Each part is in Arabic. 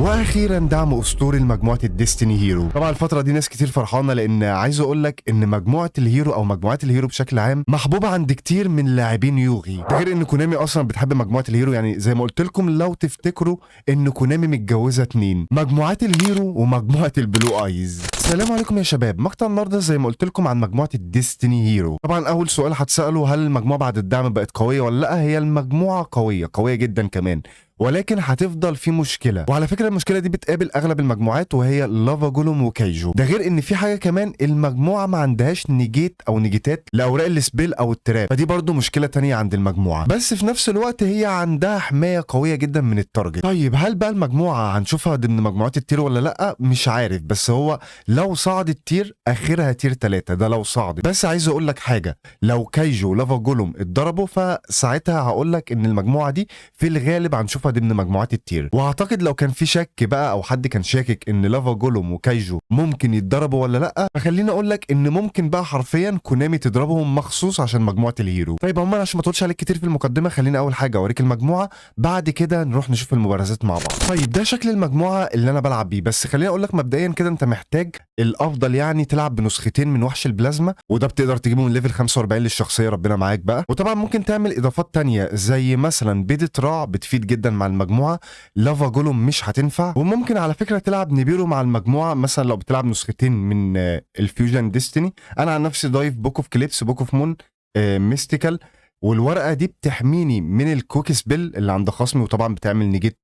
واخيرا دعم اسطوري لمجموعه الديستني هيرو. طبعا الفتره دي ناس كتير فرحانه لان عايز اقول لك ان مجموعه الهيرو او مجموعات الهيرو بشكل عام محبوبه عند كتير من لاعبين يوغي، ده غير ان كونامي اصلا بتحب مجموعه الهيرو. يعني زي ما قلت لكم لو تفتكروا ان كونامي متجوزه اتنين، مجموعات الهيرو ومجموعه البلو ايز. السلام عليكم يا شباب، مقطع النهارده زي ما قلت لكم عن مجموعه الديستني هيرو. طبعا اول سؤال هتساله، هل المجموعه بعد الدعم بقت قويه ولا لا؟ هي المجموعه قويه جدا كمان، ولكن هتفضل في مشكله، وعلى فكره المشكله دي بتقابل اغلب المجموعات وهي لافا جولوم وكايجو. ده غير ان في حاجه كمان، المجموعه ما عندهاش نيجيت او نيجيتات لاوراق السبيل او التراب، فدي برضو مشكله تانية عند المجموعه. بس في نفس الوقت هي عندها حمايه قويه جدا من التارجت. طيب هل بقى المجموعه هنشوفها ضمن مجموعات التير ولا لا؟ مش عارف، بس هو لو صعدت تير اخرها تير 3 ده لو صعدت. بس عايز اقول لك حاجه، لو كايجو ولافا جولوم اتضربوا فساعتها هقول لك ان المجموعه دي في الغالب هنشوفها ضمن مجموعات التير. واعتقد لو كان في شك بقى او حد كان شاكك ان لافا جولوم وكايجو ممكن يتضربوا ولا لا، فخليني اقول لك ان ممكن بقى حرفيا كونامي تضربهم مخصوص عشان مجموعه الهيرو. طيب عموما عشان ما اطولش عليك كتير في المقدمه، خليني اول حاجه اوريك المجموعه، بعد كده نروح نشوف المبارزات مع بعض. طيب ده شكل المجموعه اللي انا بلعب بيه، بس خليني اقول لك مبدئيا كده انت محتاج الافضل يعني تلعب بنسختين من وحش البلازما، وده بتقدر تجيبه من ليفل 45 للشخصيه، ربنا معاك بقى. وطبعا ممكن تعمل اضافات تانية زي مثلا بيدة راع بتفيد جدا مع المجموعه، لافا جولوم مش هتنفع. وممكن على فكره تلعب نيبيرو مع المجموعه مثلا لو بتلعب نسختين من الفيوجن ديستني. انا عن نفسي ضايف بوك اوف كليبس، بوك اوف مون، ميستيكال، والورقه دي بتحميني من الكوكي سبيل اللي عند خصمي، وطبعا بتعمل نيجيت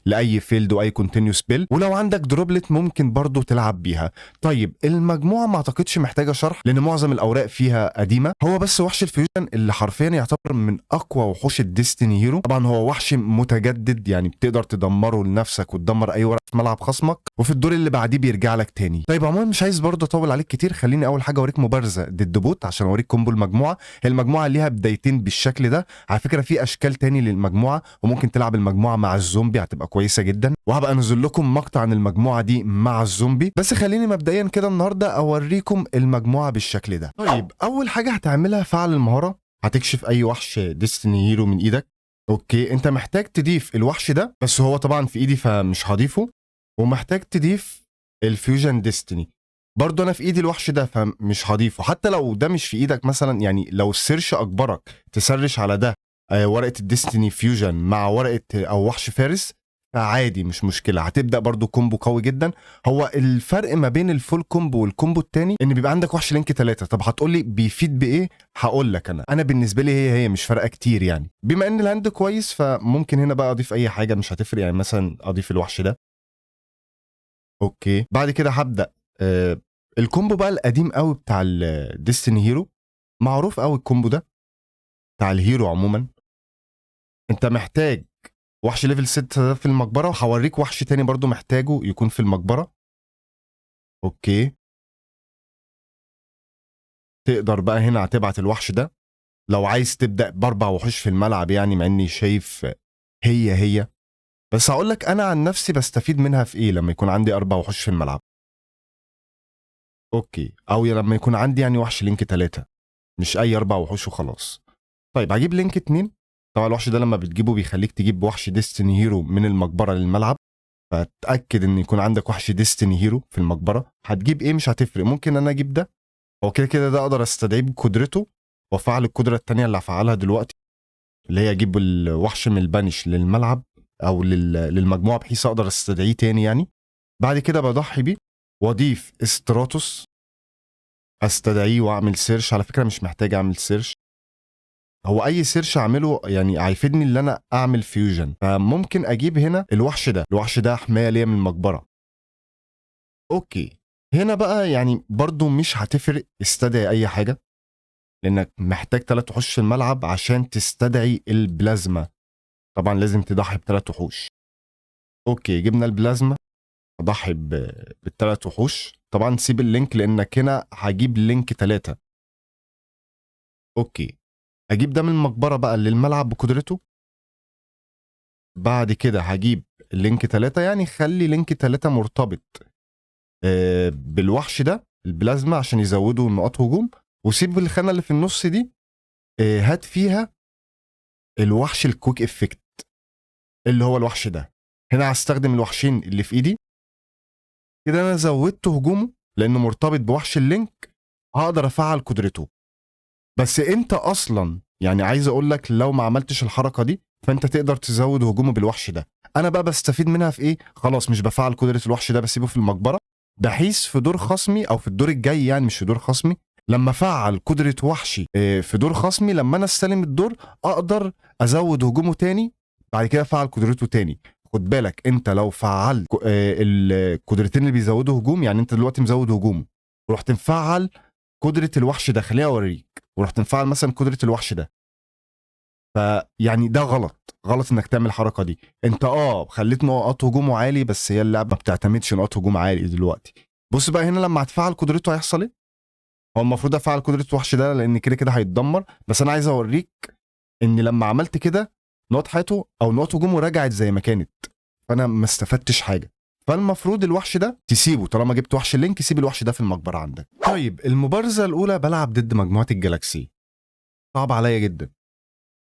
لاي فيلد واي كونتينيو سبيل. ولو عندك دروبلت ممكن برضو تلعب بيها. طيب المجموعه ما اعتقدش محتاجه شرح لان معظم الاوراق فيها قديمه. هو بس وحش الفيوجن اللي حرفيا يعتبر من اقوى وحوش الديستني هيرو. طبعا هو وحش متجدد، يعني بتقدر تدمره لنفسك وتدمر اي ورق في ملعب خصمك، وفي الدور اللي بعديه بيرجع لك تاني. طيب عموما مش عايز برضو اطول عليك كتير، خليني اول حاجه اوريك مبارزه ضد بوت عشان اوريك كومبو المجموعه. هي المجموعه ليها بدايتين بالشكل ده. على فكره في اشكال تاني للمجموعه، وممكن تلعب المجموعه مع الزومبي هتبقى كويسه جدا، وهبقى انزل لكم مقطع عن المجموعه دي مع الزومبي. بس خليني مبدئيا كده النهارده اوريكم المجموعه بالشكل ده. طيب اول حاجه هتعملها فعل المهاره، هتكشف اي وحش ديستني هيرو من ايدك. اوكي انت محتاج تضيف الوحش ده، بس هو طبعا في ايدي فمش هضيفه. ومحتاج تضيف الفيوجن ديستني، برضه انا في ايدي الوحش ده فمش هضيفه. حتى لو ده مش في ايدك، مثلا يعني لو السيرش اجبرك تسرش على ده ورقه الديستني فيوجن مع ورقه او وحش فارس، فعادي مش مشكله، هتبدا برضو كومبو قوي جدا. هو الفرق ما بين الفول كومبو والكومبو التاني ان بيبقى عندك وحش لينك 3. طب هتقولي بيفيد بايه؟ هقول لك انا بالنسبه لي هي مش فارقه كتير، يعني بما ان الهاند كويس فممكن هنا بقى اضيف اي حاجه مش هتفرق. يعني مثلا اضيف الوحش ده. اوكي بعد كده هبدا الكومبو بقى القديم قوي بتاع الديستني هيرو، معروف قوي الكومبو ده بتاع الهيرو عموما. انت محتاج وحش ليفل 6 ده في المقبره، وهوريك وحش تاني برضو محتاجه يكون في المقبره. اوكي تقدر بقى هنا هتبعت الوحش ده لو عايز تبدا باربع وحوش في الملعب، يعني مع اني شايف هي بس هقول لك انا عن نفسي بستفيد منها في ايه لما يكون عندي اربع وحوش في الملعب. اوكي او لما يكون عندي يعني وحش لينك 3، مش اي اربع وحوش وخلاص. طيب هجيب لينك 2. طبعا الوحش ده لما بتجيبه بيخليك تجيب وحش ديستني هيرو من المقبره للملعب، فتاكد ان يكون عندك وحش ديستني هيرو في المقبره. هتجيب ايه مش هتفرق، ممكن انا اجيب ده، هو كده ده اقدر استدعيه بقدرته وافعل القدره الثانيه اللي هفعلها دلوقتي، اللي هي اجيب الوحش من البانش للملعب او للمجموعه بحيث اقدر استدعيه تاني يعني. بعد كده بضحي بيه واضيف استراتوس، استدعيه واعمل سيرش. على فكره مش محتاج اعمل سيرش، هو اي سيرش اعمله يعني هيفيدني ان انا اعمل فيوجن. فممكن اجيب هنا الوحش ده حمايه ليا من المقبره. اوكي هنا بقى يعني برضو مش هتفرق استدعي اي حاجه، لانك محتاج 3 وحوش في الملعب عشان تستدعي البلازما. طبعا لازم تضحي ب3 وحوش. اوكي جبنا البلازما، اضحي ب3 وحوش. طبعا سيب اللينك لانك هنا هجيب لينك 3. اوكي اجيب ده من المقبره بقى للملعب بقدرته. بعد كده هجيب لينك 3، يعني خلي لينك 3 مرتبط بالوحش ده البلازما عشان يزودوا نقاط هجوم، وسيب الخانه اللي في النص دي هات فيها الوحش الكويك افكت اللي هو الوحش ده. هنا هستخدم الوحشين اللي في ايدي كده، انا زودت هجومه لانه مرتبط بوحش اللينك، هقدر افعل قدرته. بس انت اصلا يعني عايز اقول لك لو ما عملتش الحركه دي فانت تقدر تزود هجومه بالوحش ده. انا بقى بستفيد منها في ايه؟ خلاص مش بفعل قدره الوحش ده، بسيبه في المقبره، بحيث في دور خصمي او في الدور الجاي، يعني مش في دور خصمي، لما افعل قدره وحشي في دور خصمي، لما انا استلم الدور اقدر ازود هجومه تاني، بعد كده افعل قدرته تاني. خد بالك انت لو فعلت القدرتين اللي بيزودوا هجوم، يعني انت دلوقتي مزود هجومه ورحت مفعل قدره الوحش ده، خليني اوريك، ورحت مفعل مثلا قدره الوحش ده، فيعني ده غلط انك تعمل الحركه دي. انت خليت نقاط هجومه عالي، بس هي اللعبه ما بتعتمدش نقاط هجوم عالي دلوقتي. بص بقى هنا لما هتفعل قدرته هيحصل ايه. هو المفروض افعل قدره الوحش ده لان كده كده هيتدمر، بس انا عايز اوريك ان لما عملت كده نقط حياته او نقط هجومه رجعت زي ما كانت، فانا ما استفدتش حاجه. فالمفروض الوحش ده تسيبه، طالما جبت وحش اللينك سيب الوحش ده في المقبره عندك. طيب المبارزه الاولى بلعب ضد مجموعه الجالاكسي، صعب عليا جدا.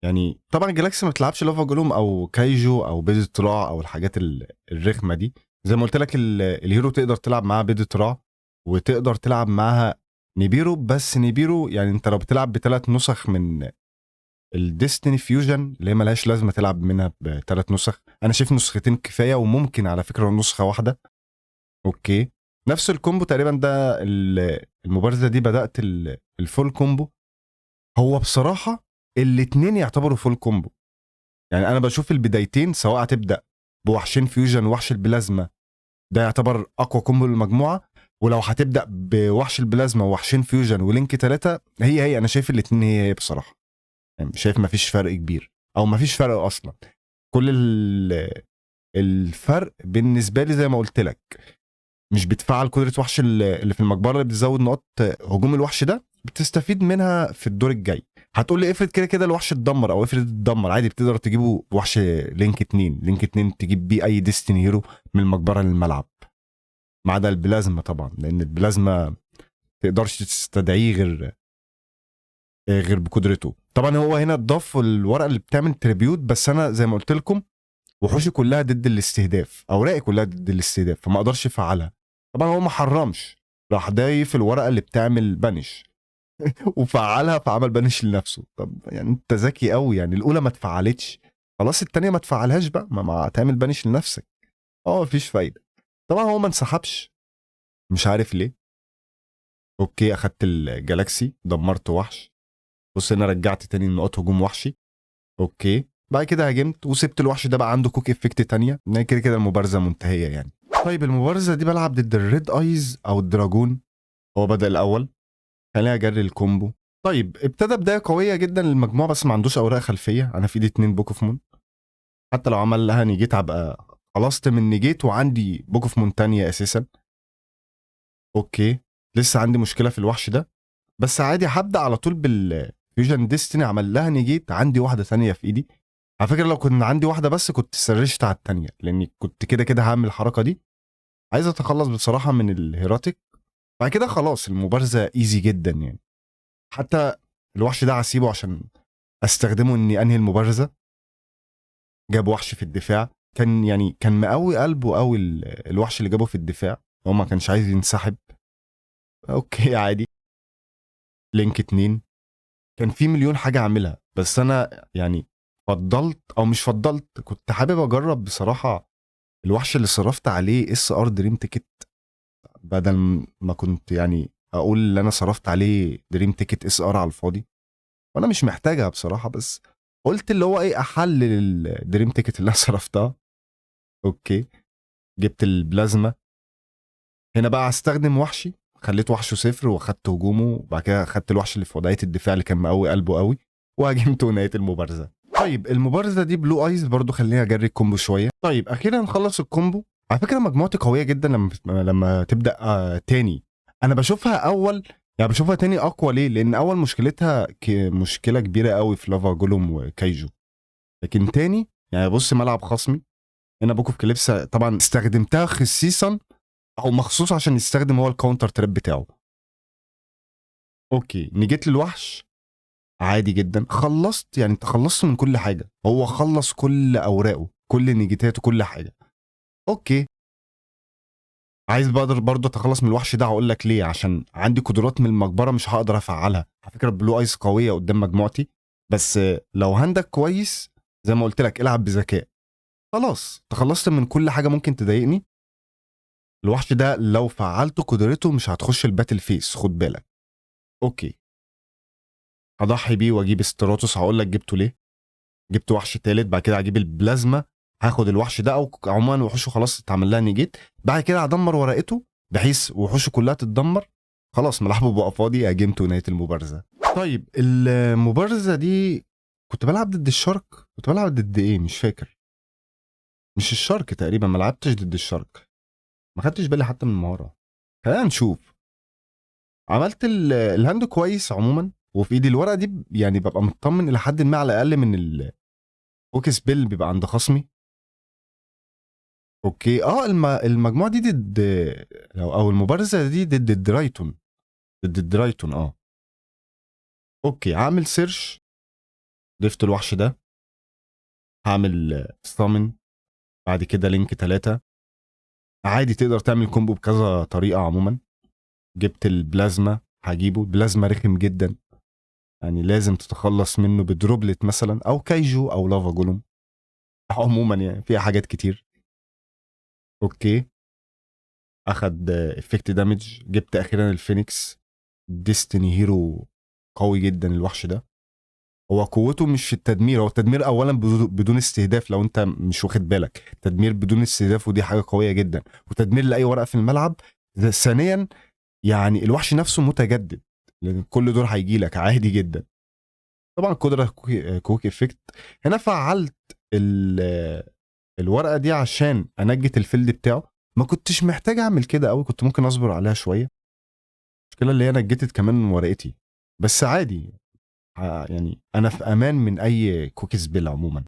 يعني طبعا الجالاكسي ما بتلعبش لافا جلوم او كايجو او بيض الطراع او الحاجات الرخمه دي. زي ما قلت لك الهيرو تقدر تلعب معاها بيض الطراع وتقدر تلعب معاها نيبيرو، بس نيبيرو يعني انت لو بتلعب بثلاث نسخ من الديستني فيوجن اللي هي ملهاش لازمه تلعب منها بثلاث نسخ، انا شايف نسختين كفايه، وممكن على فكره نسخه واحده. اوكي، نفس الكومبو تقريبا ده. المبارزه دي بدات الفول كومبو. هو بصراحه الاتنين يعتبروا فول كومبو، يعني انا بشوف البدايتين سواء هتبدا بوحشين فيوجن ووحش البلازما ده يعتبر اقوى كومبو للمجموعه، ولو هتبدا بوحش البلازما ووحشين فيوجن ولينك 3 هي انا شايف الاثنين هي بصراحه، يعني شايف مفيش فرق كبير او مفيش فرق اصلا. كل الفرق بالنسبه لي زي ما قلت لك، مش بتفعل قدره وحش اللي في المقبره اللي بتزود نقاط هجوم الوحش ده، بتستفيد منها في الدور الجاي. هتقول لي افرض كده كده الوحش اتدمر، او افرض اتدمر عادي بتقدر تجيبه وحش لينك 2، لينك 2 تجيب بيه اي ديستني هيرو من المقبره للملعب، ما عدا البلازما طبعا، لان البلازما تقدرش تستدعيه غير بقدرته. طبعا هو هنا اتضاف الورقه اللي بتعمل تريبيوت، بس انا زي ما قلت لكم وحوشي كلها ضد الاستهداف، اوراقي كلها ضد الاستهداف، فما اقدرش افعلها. طبعا هو ما حرمش، راح ضايف الورقه اللي بتعمل بانش وفعلها، فعمل بانش لنفسه. طب يعني انت ذكي قوي، يعني الاولى ما اتفعلتش خلاص التانية ما تفعلهاش بقى، ما تعمل بانش لنفسك. مفيش فايده. طبعا هو ما انسحبش، مش عارف ليه. اوكي، اخدت الجالاكسي دمرت وحش، بص انا رجعت تاني نقاط هجوم وحشي. اوكي، بعد كده هاجمت وسبت الوحش ده بقى عنده كوك افكت تانية، ان كده كده المبارزه منتهيه يعني. طيب المبارزه دي بلعب ضد الريد ايز او الدراجون، هو بدأ الاول، خليني اجري الكومبو. طيب ابتدى بدايه قويه جدا للمجموعه، بس ما عندوش اوراق خلفيه. انا في ايدي 2 بوكوفمون، حتى لو عمل لها نيجيت هبقى خلصت من نيجيت وعندي بوكوفمون تانية اساسا. اوكي، لسه عندي مشكله في الوحش ده، بس عادي هبدا على طول بالفيوجن ديستني، عمل لها نيجيت، عندي واحده ثانيه في ايدي. على فكره لو كنت عندي واحده بس كنت سرشت على الثانيه، لاني كنت كده كده هعمل الحركه دي، عايز اتخلص بصراحه من الهيراتيك. بعد كده خلاص المبارزه ايزي جدا يعني. حتى الوحش ده هسيبه عشان استخدمه اني انهي المبارزه. جاب وحش في الدفاع، كان مقوي قلبه قوي الوحش اللي جابه في الدفاع، هو ما كانش عايز ينسحب. اوكي عادي. لينك 2 كان في مليون حاجه اعملها، بس انا يعني فضلت او مش فضلت، كنت حابب اجرب بصراحه الوحش اللي صرفت عليه اس ار دريم تيكت، بدل ما كنت يعني اقول ان انا صرفت عليه دريم تيكت اس ار على الفاضي، وانا مش محتاجها بصراحه، بس قلت اللي هو ايه احلل الدريم تيكت اللي انا صرفتها. اوكي، جبت البلازما. هنا بقى هستخدم وحشي، خليت وحشه صفر واخدت هجومه، وبعد كده اخدت الوحش اللي في وضعيه الدفاع اللي كان مقوي قلبه قوي وهاجمته ونهايه المبارزه. طيب المبارزه دي بلو ايز برضو، خليني اجري الكومبو شويه. طيب اخيرا نخلص الكومبو. على فكره مجموعتي قويه جدا لما تبدا تاني. انا بشوفها اول، يعني بشوفها تاني اقوى ليه؟ لان اول مشكلتها مشكله كبيره قوي في لافا جولوم وكايجو، لكن تاني يعني بص ملعب خصمي هنا بوكو في كليبسا، طبعا استخدمتها خصيصا او مخصوص عشان يستخدم هو الكاونتر تراب بتاعه. اوكي، نجيت للوحش عادي جدا، خلصت يعني تخلصت من كل حاجه، هو خلص كل اوراقه كل نيجيتاته كل حاجه. اوكي، عايز بقدر برضه اتخلص من الوحش ده، هقول لك ليه. عشان عندي قدرات من المقبره مش هقدر افعلها. على فكره البلو ايز قويه قدام مجموعتي، بس لو هندك كويس زي ما قلت لك العب بذكاء. خلاص تخلصت من كل حاجه ممكن تضايقني. الوحش ده لو فعلت قدرته مش هتخش الباتل فيس، خد بالك. اوكي، هضحي بيه واجيب استراتوس. هقول لك جبته ليه. جبت وحش تالت، بعد كده هجيب البلازما. هاخد الوحش ده، او عموما وحوشه خلاص اتعمل لها نيجيت. بعد كده هدمر ورقته بحيث وحوشه كلها تتدمر. خلاص ملعبه بقى فاضي، هاجمته نهايه المبارزه. طيب المبارزه دي كنت بلعب ضد الشارك. كنت بلعب ضد ايه مش فاكر. مش الشارك تقريبا، ما لعبتش ضد الشارك. ما خدتش بالي حتى من المهاره. خلينا نشوف. عملت الهاند كويس عموما، وفي ايدي الورقه دي يعني ببقى مطمن الى حد ما على الاقل من الفوكس بيل بيبقى عند خصمي. اوكي، المجموعه دي ضد، او المبارزه دي ضد الدرايتون. ضد الدرايتون اوكي، هعمل سيرش. ضفت الوحش ده. هعمل سامن. بعد كده لينك 3. عادي تقدر تعمل كومبو بكذا طريقه عموما. جبت البلازما. هجيبه بلازما رخم جدا، يعني لازم تتخلص منه بدروبلت مثلا، او كايجو، او لافا جولوم. عموما يعني فيها حاجات كتير. اوكي، اخد افكت دامج. جبت اخيرا الفينيكس. ديستني هيرو قوي جدا الوحش ده. هو قوته مش في التدمير. هو التدمير اولا بدون استهداف، لو انت مش واخد بالك تدمير بدون استهداف، ودي حاجه قويه جدا. وتدمير لاي ورقه في الملعب. ثانيا يعني الوحش نفسه متجدد، لان كل دور هيجي لك عادي جدا. طبعا قدره كويك افكت. هنا فعلت الورقه دي عشان انجت الفيلد بتاعه. ما كنتش محتاج اعمل كده قوي، كنت ممكن اصبر عليها شويه. المشكله اللي هي نجتت كمان من ورقتي، بس عادي. يعني انا في امان من اي كوكيز بيل عموما.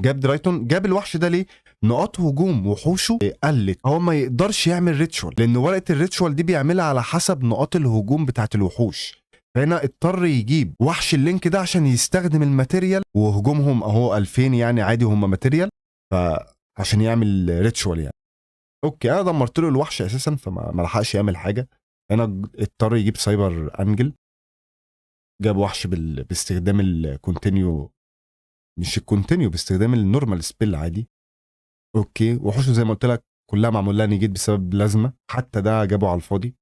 جاب درايتون. جاب الوحش ده ليه؟ نقاط هجوم وحوشه قلت. هو ما يقدرش يعمل ريتشوال، لان ورقه الريتشوال دي بيعملها على حسب نقاط الهجوم بتاعت الوحوش. فهنا اضطر يجيب وحش اللينك ده عشان يستخدم الماتيريال، وهجومهم اهو 2000 يعني عادي هم ماتيريال، فعشان يعمل ريتشوال يعني. اوكي، انا دمرت له الوحش اساسا، فما لحقش يعمل حاجه. هنا اضطر يجيب سايبر انجل. جاب وحش باستخدام الكونتينيو. مش الكونتينيو، باستخدام النورمال سبيل عادي. اوكي، وحوشه زي ما قلت لك كلها معمول لها نيجيت بسبب لازمه، حتى ده جابه على الفاضي.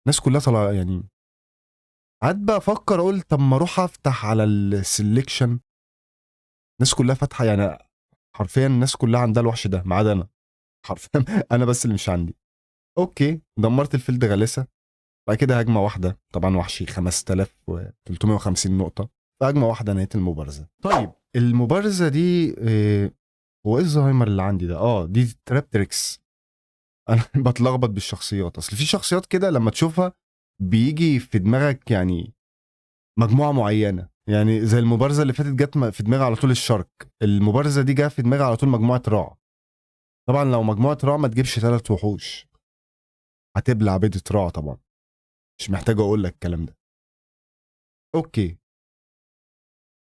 الناس كلها طلع يعني. قعدت بقى افكر، اقول طب ما اروح افتح على السلكشن. الناس كلها فاتحه يعني. حرفيا الناس كلها عندها الوحش ده ما عدا انا. حرفيا انا بس اللي مش عندي. اوكي، دمرت الفيلد غلسه. بعد كده هجمه واحده، طبعا وحشي 5350 نقطه. فهجمه واحده نهايه المبارزه. طيب المبارزه دي هو ايه الزهايمر اللي عندي ده؟ دي ترابتريكس. انا بتلخبط بالشخصيات. اصل في شخصيات كده لما تشوفها بيجي في دماغك يعني مجموعه معينه. يعني زي المبارزه اللي فاتت جت في دماغي على طول الشارك. المبارزه دي جه في دماغي على طول مجموعه راع. طبعا لو مجموعه راع ما تجيبش 3 وحوش، هتبلع بيضة راع طبعا. مش محتاج اقول لك الكلام ده. اوكي،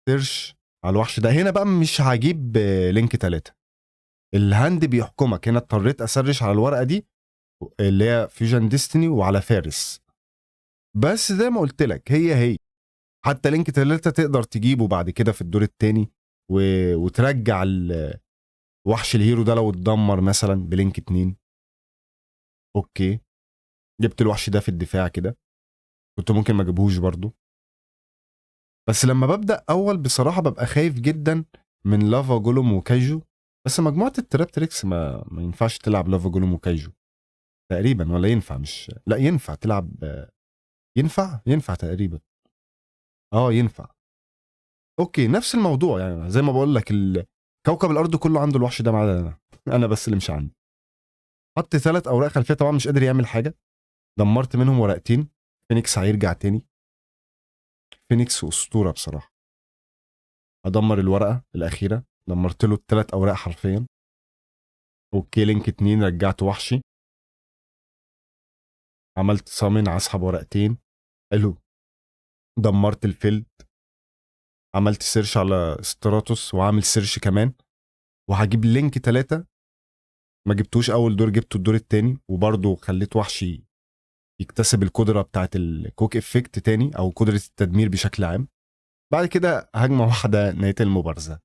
سيرش على الوحش ده. هنا بقى مش هجيب لينك 3. الهاند بيحكمك. هنا اضطريت اسرش على الورقه دي اللي هي فيوجن ديستني وعلى فارس. بس زي ما قلت لك هي حتى لينك 3 تقدر تجيبه بعد كده في الدور الثاني وترجع وحش الهيرو ده لو اتدمر مثلا بلينك 2. اوكي، جبت الوحش ده في الدفاع كده. كنت ممكن ما اجيبهوش برضو، بس لما ببدا اول بصراحه ببقى خايف جدا من لافا جولوم وكايجو. بس مجموعه الترابتريكس ما ينفعش تلعب لافا جولوم وكايجو تقريبا، ولا ينفع؟ مش لا ينفع تلعب. ينفع تقريبا. ينفع. اوكي، نفس الموضوع يعني زي ما بقول لك كوكب الارض كله عنده الوحش ده ما عدا انا. انا بس اللي مش عندي. حط 3 اوراق خلفيه، طبعا مش قادر يعمل حاجه. دمرت منهم ورقتين. فينيكس هيرجع تاني. فينيكس اسطوره بصراحه. ادمر الورقه الاخيره. دمرت له ال3 اوراق حرفيا. اوكي، لينك 2 رجعت وحشي. عملت صامن اسحب ورقتين. حلو. دمرت الفيلد. عملت سيرش على ستراتوس وعامل سيرش كمان. وهجيب لينك 3 ما جبتوش اول دور، جبته الدور التاني، وبرضه خليت وحشي يكتسب القدره بتاعت الكوك افكت تاني او قدره التدمير بشكل عام. بعد كده هجمه واحده نهايه المبارزه.